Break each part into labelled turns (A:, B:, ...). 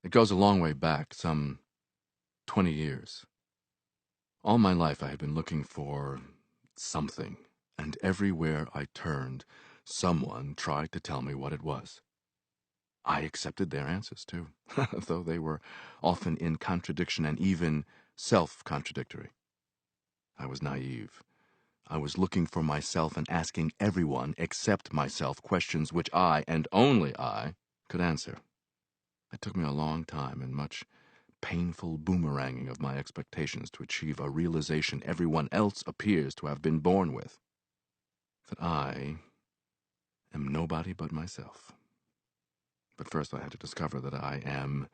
A: It goes a long way back, some 20 years. All my life I had been looking for something, and everywhere I turned, someone tried to tell me what it was. I accepted their answers, too, though they were often in contradiction and even self-contradictory. I was naive. I was looking for myself and asking everyone except myself questions which I, and only I, could answer. It took me a long time and much painful boomeranging of my expectations to achieve a realization everyone else appears to have been born with, that I am nobody but myself. But first I had to discover that I am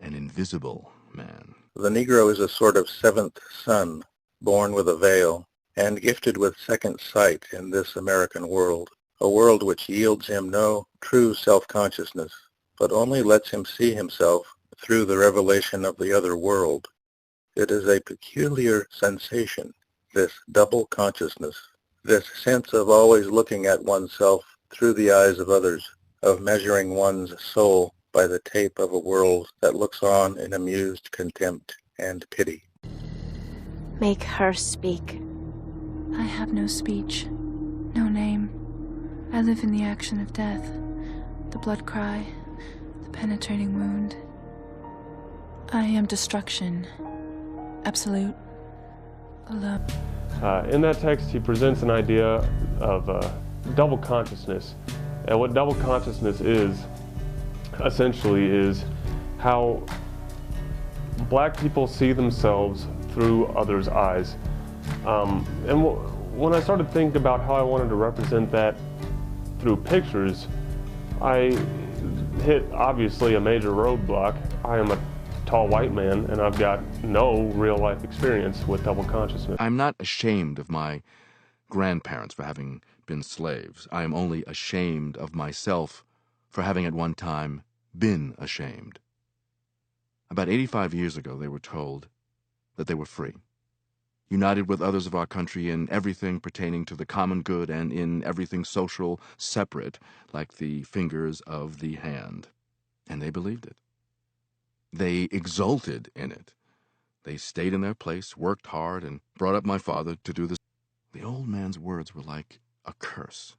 A: an invisible man.
B: The Negro is a sort of seventh son, born with a veil, and gifted with second sight in this American world, a world which yields him no true self-consciousness, but only lets him see himself through the revelation of the other world. It is a peculiar sensation, this double consciousness, this sense of always looking at oneself through the eyes of others, of measuring one's soul by the tape of a world that looks on in amused contempt and pity.
C: Make her speak.
D: I have no speech, no name. I live in the action of death, the blood cry, the penetrating wound. I am destruction, absolute, alone.
E: In that text, he presents an idea of double consciousness. And what double consciousness is, essentially, is how black people see themselves through others' eyes. And when I started thinking about how I wanted to represent that through pictures, I hit, obviously, a major roadblock. I am a tall white man, and I've got no real-life experience with double consciousness.
A: I'm not ashamed of my grandparents for having been slaves. I am only ashamed of myself for having at one time been ashamed. About 85 years ago, they were told that they were free, united with others of our country in everything pertaining to the common good and in everything social separate, like the fingers of the hand. And they believed it. They exulted in it. They stayed in their place, worked hard, and brought up my father to do this. The old man's words were like a curse.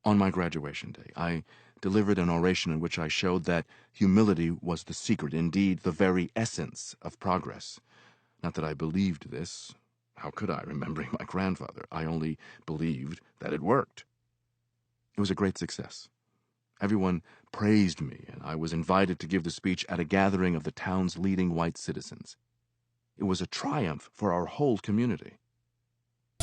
A: On my graduation day, I delivered an oration in which I showed that humility was the secret, indeed the very essence of progress. Not that I believed this. How could I, remembering my grandfather? I only believed that it worked. It was a great success. Everyone praised me, and I was invited to give the speech at a gathering of the town's leading white citizens. It was a triumph for our whole community.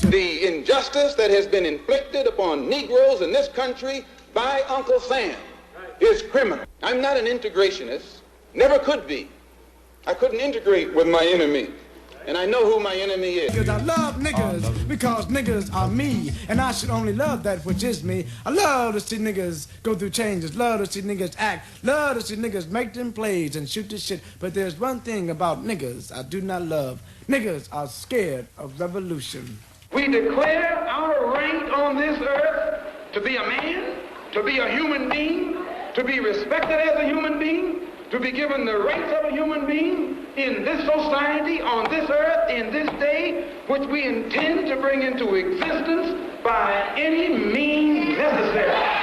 F: The injustice that has been inflicted upon Negroes in this country by Uncle Sam is criminal. I'm not an integrationist, never could be. I couldn't integrate with my enemy, and I know who my enemy is.
G: I love niggas because niggas are me, and I should only love that which is me. I love to see niggas go through changes, love to see niggas act, love to see niggas make them plays and shoot the shit. But there's one thing about niggas I do not love. Niggas are scared of revolution.
F: We declare our right on this earth to be a man, to be a human being, to be respected as a human being, to be given the rights of a human being in this society, on this earth, in this day, which we intend to bring into existence by any means necessary.